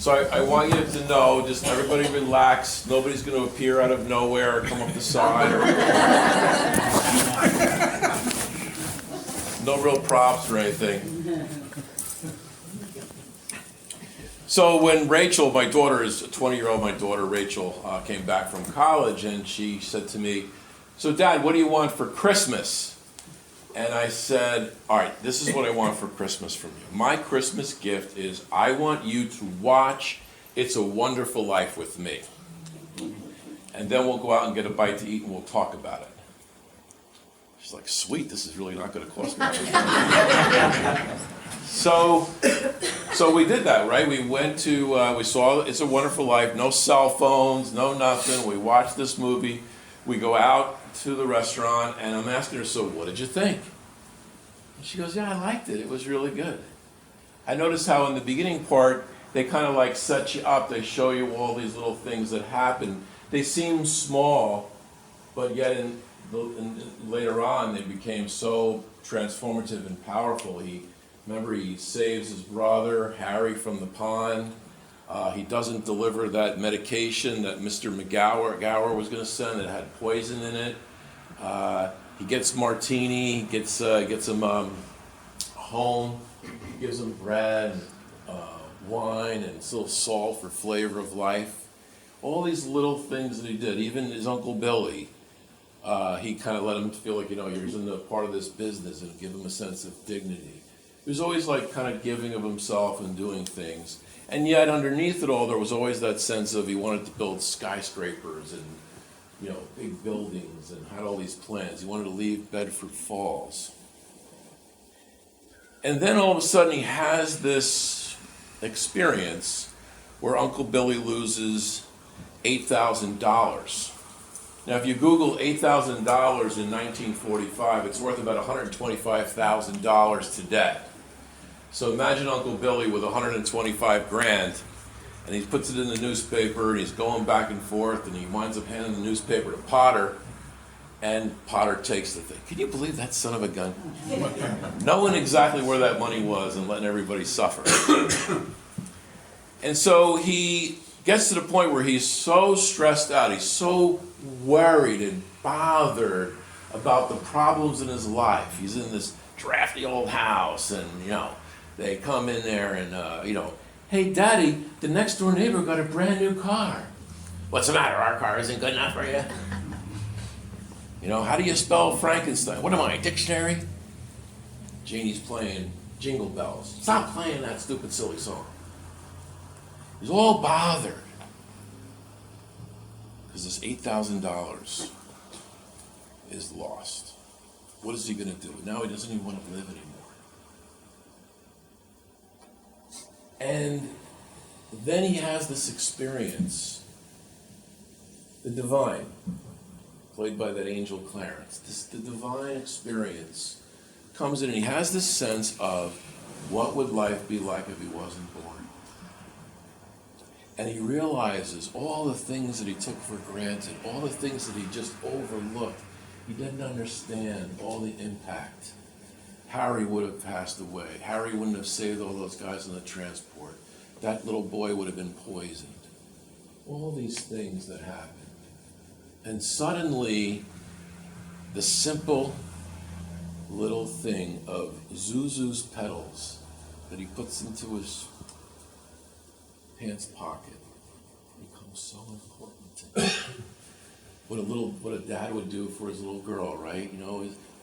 So I want you to know, just everybody relax. Nobody's going to appear out of nowhere or come up the side. No real props or anything. So when Rachel, my daughter is a 20-year-old, my daughter Rachel came back from college, and she said to me, "So Dad, what do you want for Christmas?" And I said, "All right, this is what I want for Christmas from you. My Christmas gift is I want you to watch It's a Wonderful Life with me. And then we'll go out and get a bite to eat and we'll talk about it." She's like, "Sweet, this is really not going to cost me anything." So we did that, right? We went to, we saw It's a Wonderful Life, no cell phones, no nothing. We watched this movie. We go out to the restaurant, and I'm asking her, "So what did you think?" And she goes, "Yeah, I liked it. It was really good." I noticed how in the beginning part, they kind of like set you up. They show you all these little things that happen. They seem small, but yet later on, they became so transformative and powerful. Remember, he saves his brother, Harry, from the pond. He doesn't deliver that medication that Mr. Gower was going to send that had poison in it. He gets Martini, gets him home, he gives him bread, wine, and a little salt for flavor of life. All these little things that he did, even his Uncle Billy, he kind of let him feel like, he was in the part of this business and give him a sense of dignity. He was always like kind of giving of himself and doing things. And yet underneath it all, there was always that sense of he wanted to build skyscrapers and, big buildings, and had all these plans. He wanted to leave Bedford Falls. And then all of a sudden he has this experience where Uncle Billy loses $8,000. Now, if you Google $8,000 in 1945, it's worth about $125,000 today. So imagine Uncle Billy with 125 grand, and he puts it in the newspaper, and he's going back and forth, and he winds up handing the newspaper to Potter, and Potter takes the thing. Can you believe that son of a gun? Knowing exactly where that money was and letting everybody suffer. And so he gets to the point where he's so stressed out, he's so worried and bothered about the problems in his life. He's in this drafty old house, and they come in there and "Hey Daddy, the next door neighbor got a brand new car." "What's the matter? Our car isn't good enough for you?" "How do you spell Frankenstein?" "What am I, a dictionary?" Janie's playing Jingle Bells. "Stop playing that stupid silly song." He's all bothered because this $8,000 is lost. What is he going to do? Now he doesn't even want to live anymore. And then he has this experience, the divine, played by that angel Clarence. The divine experience comes in, and he has this sense of what would life be like if he wasn't born. And he realizes all the things that he took for granted, all the things that he just overlooked. He didn't understand all the impact. Harry would have passed away. Harry wouldn't have saved all those guys on the transport. That little boy would have been poisoned. All these things that happened. And suddenly, the simple little thing of Zuzu's petals that he puts into his pants pocket becomes so important to him. What a dad would do for his little girl, right?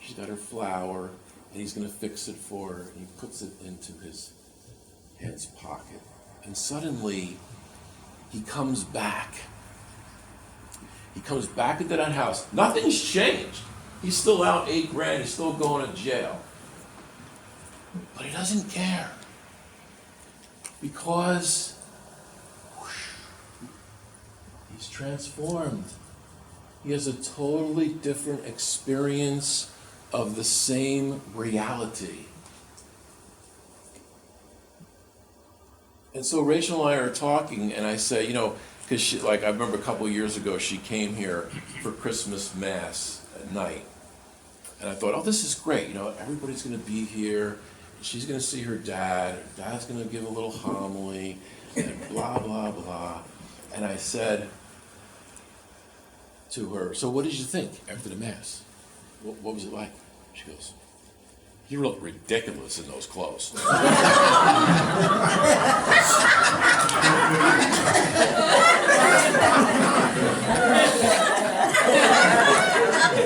She's got her flower, and he's going to fix it for her, and he puts it into his pants pocket. And suddenly, he comes back. He comes back into that house. Nothing's changed. He's still out $8 grand. He's still going to jail. But he doesn't care. Because he's transformed. He has a totally different experience of the same reality. And so Rachel and I are talking, and I say, because I remember a couple of years ago, she came here for Christmas Mass at night. And I thought, oh, this is great. Everybody's going to be here. She's going to see her dad. Her dad's going to give a little homily. and blah, blah, blah. And I said to her, so what did you think after the Mass? What was it like? She goes, you look ridiculous in those clothes.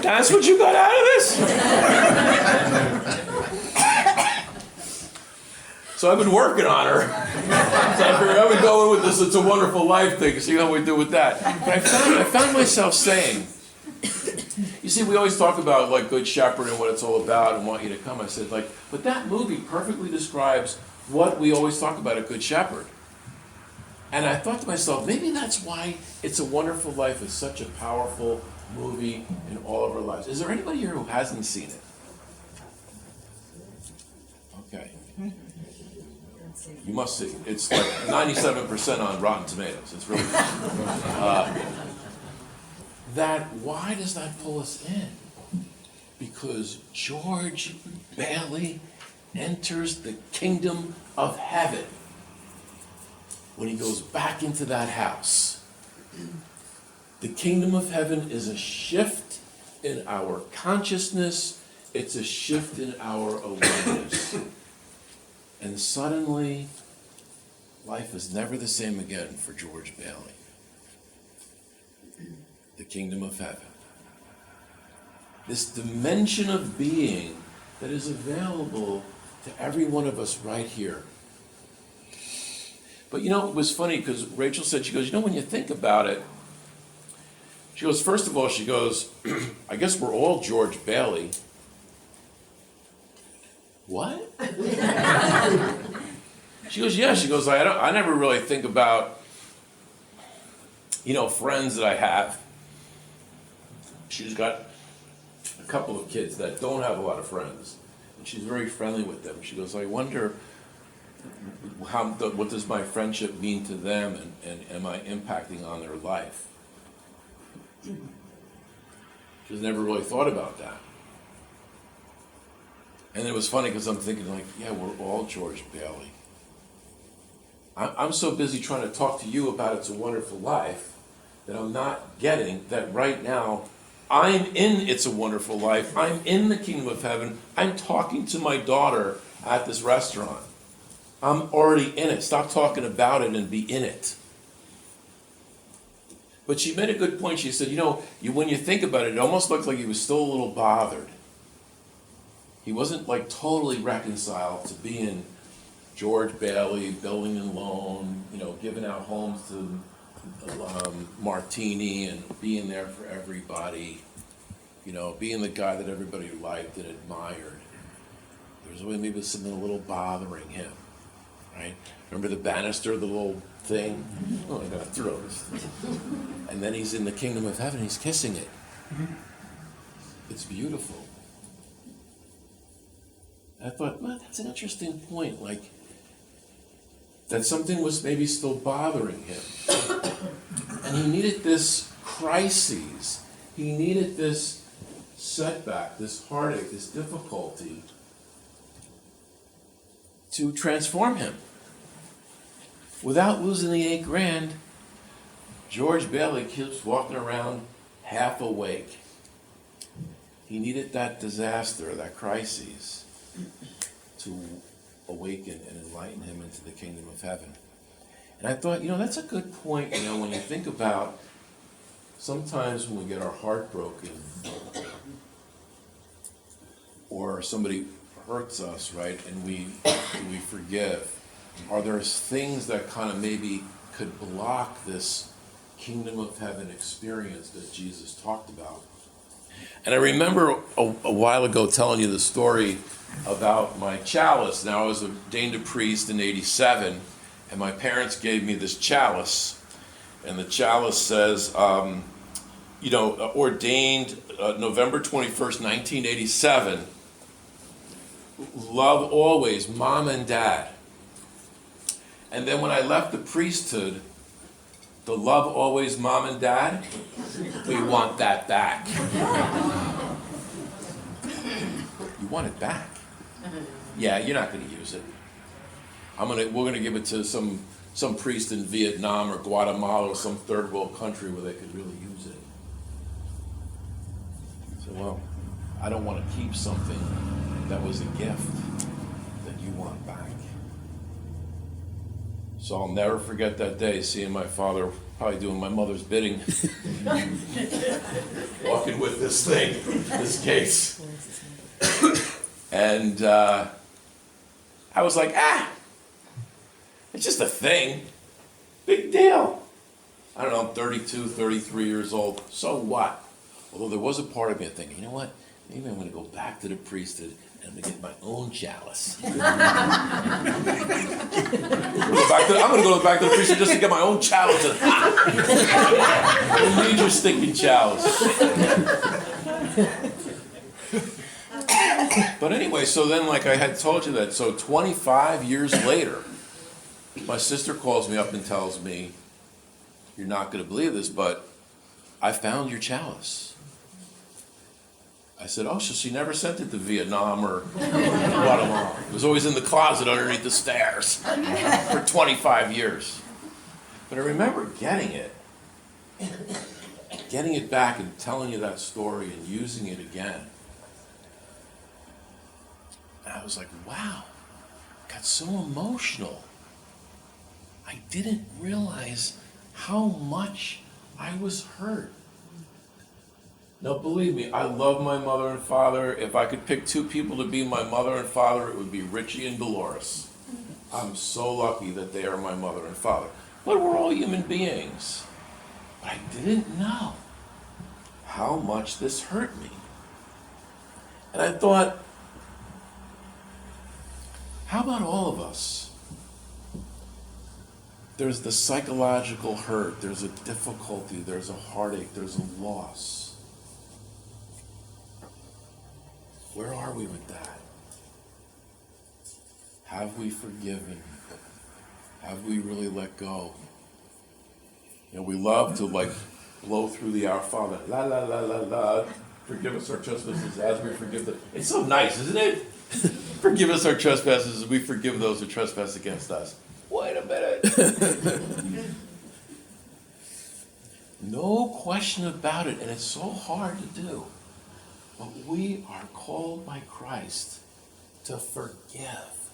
That's what you got out of this? So I've been working on her. So I figured I would go in with this It's a Wonderful Life thing, see how we do with that. But I found myself saying, you see, we always talk about like Good Shepherd and what it's all about and want you to come. I said, like, but that movie perfectly describes what we always talk about at Good Shepherd. And I thought to myself, maybe that's why It's a Wonderful Life is such a powerful movie in all of our lives. Is there anybody here who hasn't seen it? Okay. You must see. It's like 97% on Rotten Tomatoes. It's really why does that pull us in? Because George Bailey enters the kingdom of heaven when he goes back into that house. The kingdom of heaven is a shift in our consciousness. It's a shift in our awareness. And suddenly, life is never the same again for George Bailey. The kingdom of heaven. This dimension of being that is available to every one of us right here. But you know, it was funny because Rachel said, she goes, you know, when you think about it, she goes, first of all, she goes, I guess we're all George Bailey. What? She goes, yeah. She goes, I never really think about, you know, friends that I have. She's got a couple of kids that don't have a lot of friends, and she's very friendly with them. She goes, I wonder what does my friendship mean to them, and am I impacting on their life? She's never really thought about that. And it was funny because I'm thinking like, yeah, we're all George Bailey. I'm so busy trying to talk to you about It's a Wonderful Life that I'm not getting that right now I'm in It's a Wonderful Life. I'm in the kingdom of heaven. I'm talking to my daughter at this restaurant. I'm already in it. Stop talking about it and be in it. But she made a good point. She said, you know, when you think about it, it almost looked like he was still a little bothered. He wasn't like totally reconciled to being George Bailey, building and loan, you know, giving out homes to Martini and being there for everybody, you know, being the guy that everybody liked and admired. There was maybe something a little bothering him, right? Remember the banister, the little thing? Oh, I gotta throw this. And then he's in the kingdom of heaven, he's kissing it. It's beautiful. I thought, well, that's an interesting point, like, that something was maybe still bothering him. And he needed this crisis. He needed this setback, this heartache, this difficulty to transform him. Without losing the $8,000, George Bailey keeps walking around half awake. He needed that disaster, that crisis, to awaken and enlighten him into the kingdom of heaven. And I thought, you know, that's a good point, you know, when you think about sometimes when we get our heart broken or somebody hurts us, right, and we forgive, are there things that kind of maybe could block this kingdom of heaven experience that Jesus talked about? And I remember a while ago telling you the story about my chalice. Now, I was ordained a priest in '87, and my parents gave me this chalice. And the chalice says, ordained November 21st, 1987. Love always, Mom and Dad. And then when I left the priesthood, the love always, Mom and Dad, we want that back. You want it back? Yeah, you're not going to use it. We're going to give it to some some priest in Vietnam or Guatemala or some third world country where they could really use it. So, well, I don't want to keep something that was a gift that you want back. So I'll never forget that day, seeing my father probably doing my mother's bidding, walking with this thing, this case. And I was like, it's just a thing. Big deal. I don't know, I'm 32, 33 years old. So what? Although there was a part of me thinking, you know what? Maybe I'm going to go back to the priesthood and I'm going to get my own chalice. I'm going to go back to the priesthood just to get my own chalice. You need your stinking chalice. But anyway, so then, like I had told you that, so 25 years later, my sister calls me up and tells me, you're not going to believe this, but I found your chalice. I said, oh, so she never sent it to Vietnam or Guatemala. It was always in the closet underneath the stairs for 25 years. But I remember getting it back and telling you that story and using it again. And I was like, wow, got so emotional. I didn't realize how much I was hurt. Now, believe me, I love my mother and father. If I could pick two people to be my mother and father, it would be Richie and Dolores. I'm so lucky that they are my mother and father. But we're all human beings. But I didn't know how much this hurt me. And I thought, how about all of us? There's the psychological hurt, there's a difficulty, there's a heartache, there's a loss. Where are we with that? Have we forgiven? Have we really let go? You know, we love to blow through the Our Father. La la la la la. Forgive us our trespasses as we forgive them. It's so nice, isn't it? Forgive us our trespasses as we forgive those who trespass against us. Wait a minute. No question about it, and it's so hard to do. But we are called by Christ to forgive.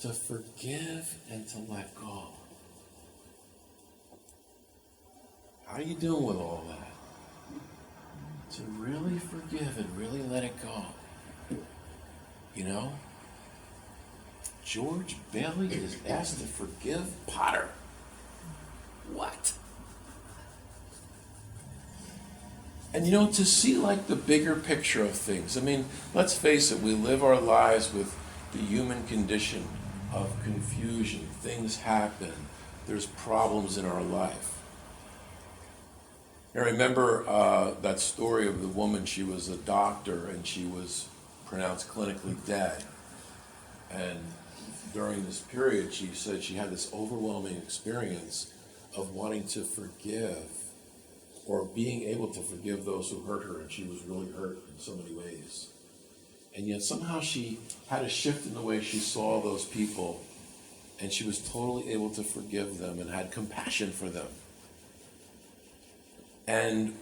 To forgive and to let go. How are you doing with all that? To really forgive and really let it go. You know? George Bailey is asked to forgive Potter. What? And you know, to see the bigger picture of things. I mean, let's face it, we live our lives with the human condition of confusion. Things happen. There's problems in our life. I remember that story of the woman. She was a doctor and she was pronounced clinically dead. And during this period, she said she had this overwhelming experience of wanting to forgive or being able to forgive those who hurt her, and she was really hurt in so many ways. And yet somehow she had a shift in the way she saw those people, and she was totally able to forgive them and had compassion for them. And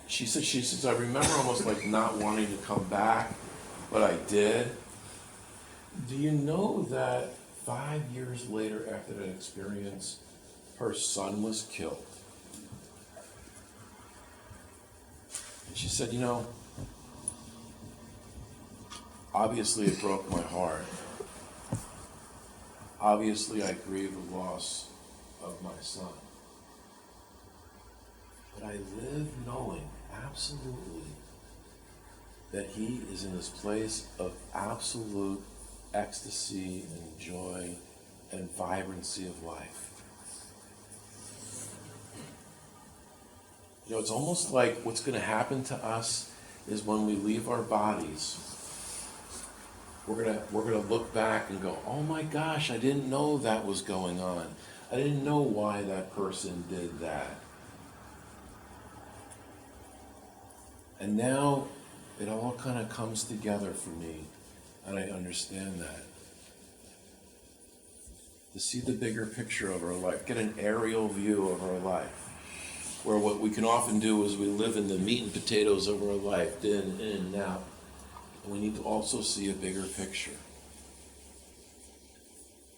she says, I remember almost not wanting to come back, but I did. Do you know that 5 years later after that experience, her son was killed? And she said, you know, obviously it broke my heart. Obviously I grieve the loss of my son. But I live knowing absolutely that he is in this place of absolute ecstasy and joy and vibrancy of life. You know, it's almost like what's going to happen to us is when we leave our bodies, we're gonna look back and go, oh my gosh, I didn't know that was going on. I didn't know why that person did that. And now it all kind of comes together for me, and I understand that. to see the bigger picture of our life, get an aerial view of our life, where what we can often do is we live in the meat and potatoes of our life, in and out. And we need to also see a bigger picture.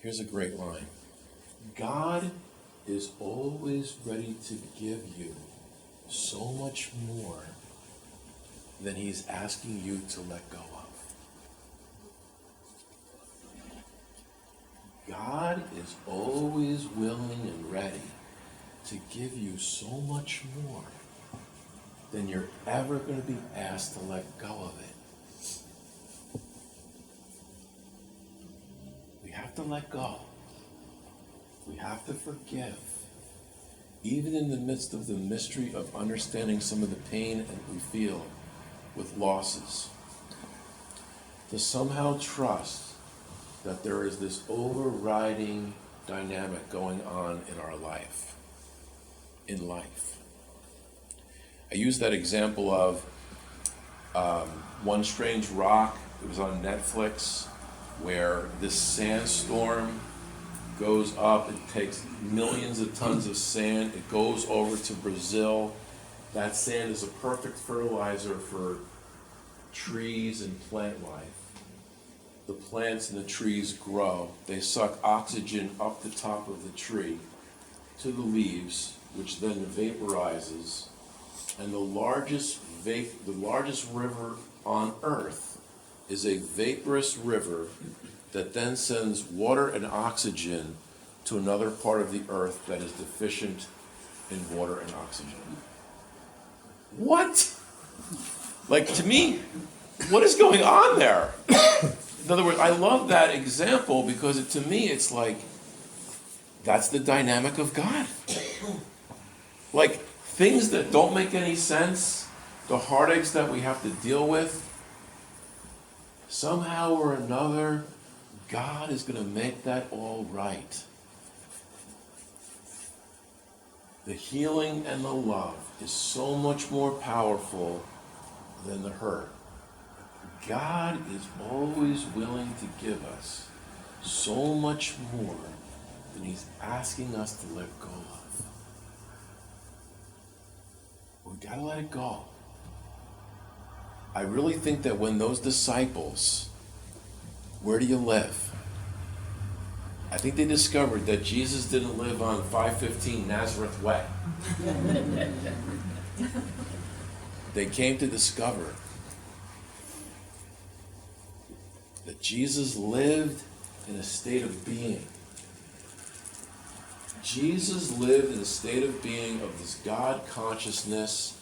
Here's a great line. God is always ready to give you so much more than he's asking you to let go of. God is always willing and ready to give you so much more than you're ever going to be asked to let go of it. We have to let go. We have to forgive. Even in the midst of the mystery of understanding some of the pain that we feel with losses. To somehow trust that there is this overriding dynamic going on in our life, in life. I use that example of One Strange Rock. It was on Netflix, where this sandstorm goes up. It takes millions of tons of sand. It goes over to Brazil. That sand is a perfect fertilizer for trees and plant life. The plants and the trees grow. They suck oxygen up the top of the tree to the leaves, which then vaporizes. And the largest river on earth is a vaporous river that then sends water and oxygen to another part of the earth that is deficient in water and oxygen. What? Like, to me, what is going on there? In other words, I love that example because to me it's like, that's the dynamic of God. Like, things that don't make any sense, the heartaches that we have to deal with, somehow or another, God is going to make that all right. The healing and the love is so much more powerful than the hurt. God is always willing to give us so much more than he's asking us to let go of. We gotta let it go. I really think that when those disciples, where do you live? I think they discovered that Jesus didn't live on 515 Nazareth Way. They came to discover that Jesus lived in a state of being. Jesus lived in a state of being of this God consciousness,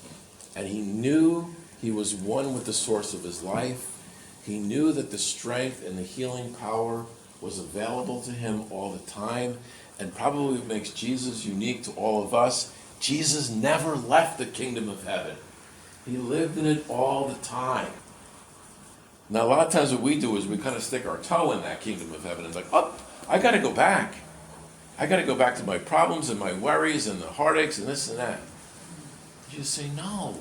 and he knew he was one with the source of his life. He knew that the strength and the healing power was available to him all the time, and probably what makes Jesus unique to all of us, Jesus never left the kingdom of heaven. He lived in it all the time. Now, a lot of times what we do is we kind of stick our toe in that kingdom of heaven and like, oh, I got to go back. I got to go back to my problems and my worries and the heartaches and this and that. You just say, no.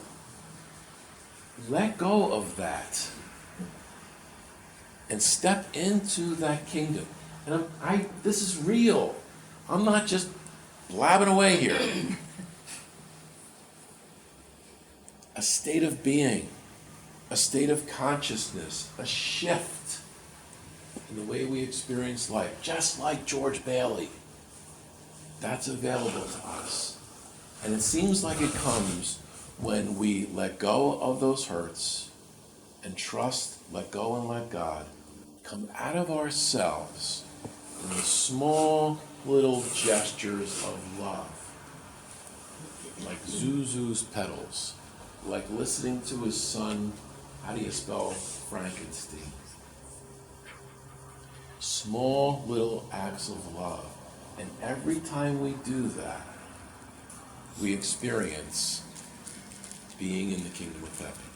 Let go of that. And step into that kingdom. And this is real. I'm not just blabbing away here. A state of being, a state of consciousness, a shift in the way we experience life, just like George Bailey. That's available to us. And it seems like it comes when we let go of those hurts and trust, let go and let God, come out of ourselves in the small little gestures of love, like Zuzu's petals, like listening to his son, how do you spell Frankenstein? Small little acts of love. And every time we do that, we experience being in the kingdom of heaven.